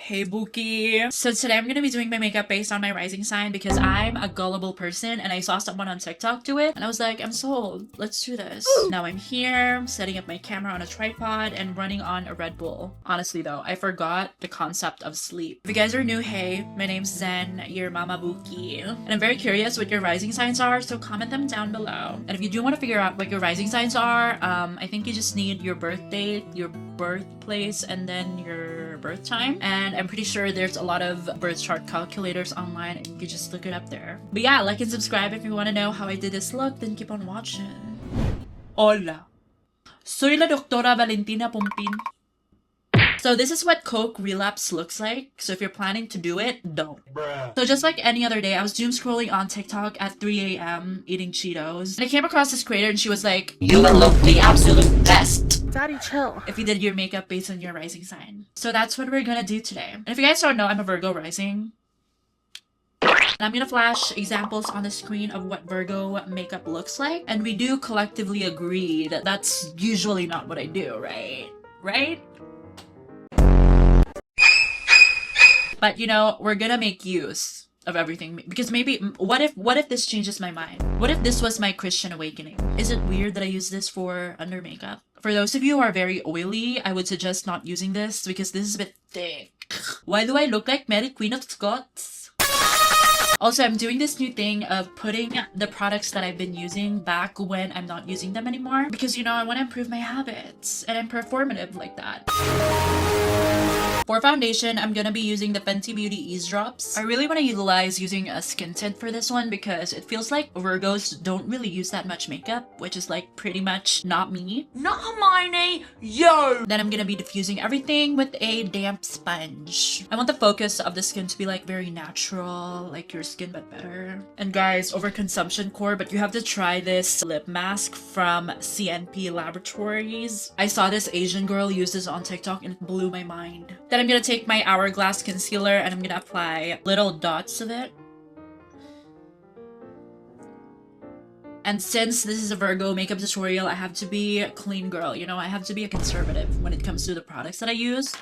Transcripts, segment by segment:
Hey Buki. So today I'm gonna be doing my makeup based on my rising sign because I'm a gullible person and I saw someone on TikTok do it and I was like, I'm sold. Let's do this. Now I'm here, setting up my camera on a tripod and running on a Red Bull. Honestly though, I forgot the concept of sleep. If you guys are new, hey, my name's Zen, your mama Buki. And I'm very curious what your rising signs are, so comment them down below. And if you do want to figure out what your rising signs are, I think you just need your birth date, your birthplace, and then your birth time. And I'm pretty sure there's a lot of birth chart calculators online and you can just look it up there. But yeah, like and subscribe if you want to know how I did this look, then keep on watching. Hola. Soy la doctora Valentina Pompin. So this is what Coke Relapse looks like. So if you're planning to do it, don't. Bruh. So just like any other day, I was doom scrolling on TikTok at 3 a.m. eating Cheetos. And I came across this creator and she was like, "You will look the absolute best. Daddy, chill. If you did your makeup based on your rising sign." So that's what we're gonna do today. And if you guys don't know, I'm a Virgo rising. And I'm gonna flash examples on the screen of what Virgo makeup looks like. And we do collectively agree that that's usually not what I do, right? Right? But you know, we're gonna make use of everything because maybe what if this changes my mind? What if this was my Christian awakening? Is it weird that I use this for under makeup? For those of you who are very oily, I would suggest not using this because this is a bit thick. Why do I look like Mary Queen of Scots? Also, I'm doing this new thing of putting the products that I've been using back when I'm not using them anymore because, you know, I want to improve my habits and I'm performative like that. For foundation, I'm gonna be using the Fenty Beauty Eaze Drops. I really want to utilize using a skin tint for this one because it feels like Virgos don't really use that much makeup, which is like pretty much not me. Not Hermione, yo! Then I'm gonna be diffusing everything with a damp sponge. I want the focus of the skin to be like very natural, like your skin but better. And guys, overconsumption core, but you have to try this lip mask from CNP Laboratories. I saw this Asian girl use this on TikTok and it blew my mind. Then I'm gonna take my Hourglass concealer and I'm gonna apply little dots of it. And since this is a Virgo makeup tutorial, I have to be a clean girl, you know, I have to be a conservative when it comes to the products that I use.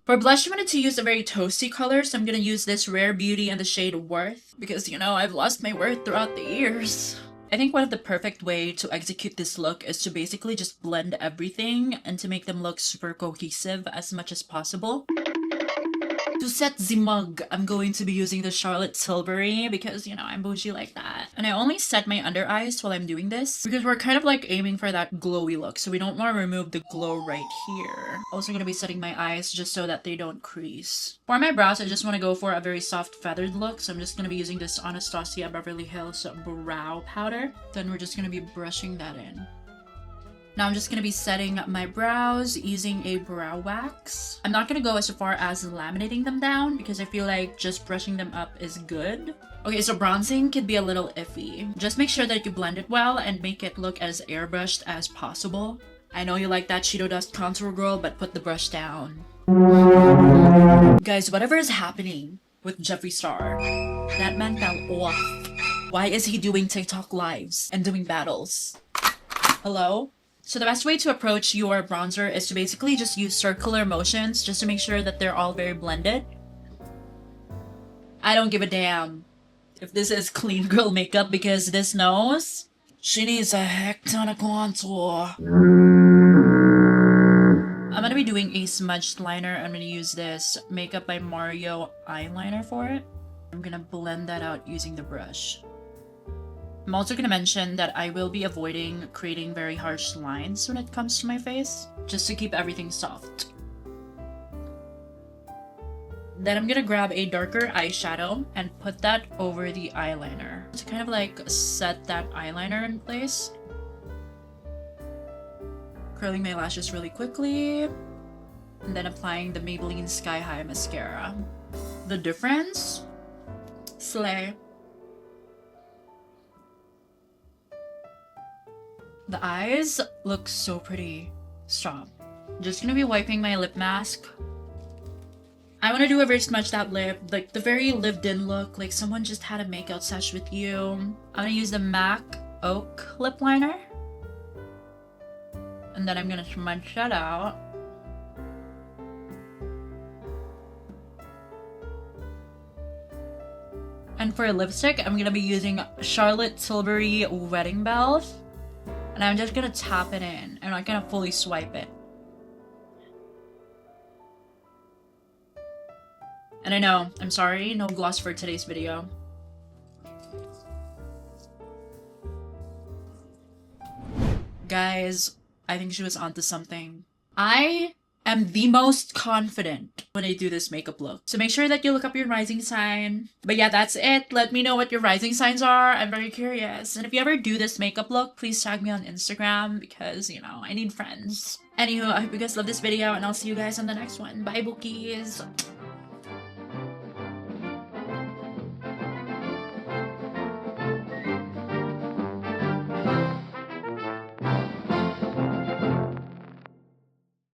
For blush, I wanted to use a very toasty color, so I'm gonna use this Rare Beauty in the shade Worth because, you know, I've lost my worth throughout the years. I think one of the perfect way to execute this look is to basically just blend everything and to make them look super cohesive as much as possible. To set the mug, I'm going to be using the Charlotte Tilbury because, you know, I'm bougie like that. And I only set my under eyes while I'm doing this because we're kind of like aiming for that glowy look, so we don't want to remove the glow right here. Also gonna be setting my eyes just so that they don't crease. For my brows, I just want to go for a very soft feathered look, so I'm just gonna be using this Anastasia Beverly Hills brow powder. Then we're just gonna be brushing that in. Now I'm just going to be setting my brows using a brow wax. I'm not going to go as far as laminating them down because I feel like just brushing them up is good. Okay, so bronzing could be a little iffy. Just make sure that you blend it well and make it look as airbrushed as possible. I know you like that Cheeto Dust contour girl, but put the brush down. Guys, whatever is happening with Jeffree Star, that man fell off. Why is he doing TikTok lives and doing battles? Hello? So the best way to approach your bronzer is to basically just use circular motions just to make sure that they're all very blended. I don't give a damn if this is clean girl makeup because this nose, she needs a heck ton of contour. I'm gonna be doing a smudged liner. I'm gonna use this Makeup by Mario eyeliner for it. I'm gonna blend that out using the brush. I'm also going to mention that I will be avoiding creating very harsh lines when it comes to my face, just to keep everything soft. Then I'm going to grab a darker eyeshadow and put that over the eyeliner to kind of like set that eyeliner in place. Curling my lashes really quickly, and then applying the Maybelline Sky High mascara. The difference? Slay. The eyes look so pretty. Stop. Just gonna be wiping my lip mask. I want to do a very smudged out lip, like the very lived in look, like someone just had a makeout sesh with you. I'm gonna use the MAC Oak lip liner. And then I'm gonna smudge that out. And for lipstick, I'm gonna be using Charlotte Tilbury Wedding Bells. And I'm just gonna tap it in. I'm not gonna fully swipe it. And I know, I'm sorry, no gloss for today's video. Guys, I think she was onto something. I am the most confident when I do this makeup look. So make sure that you look up your rising sign. But yeah, that's it. Let me know what your rising signs are. I'm very curious. And if you ever do this makeup look, please tag me on Instagram because, you know, I need friends. Anywho, I hope you guys love this video and I'll see you guys on the next one. Bye, bookies.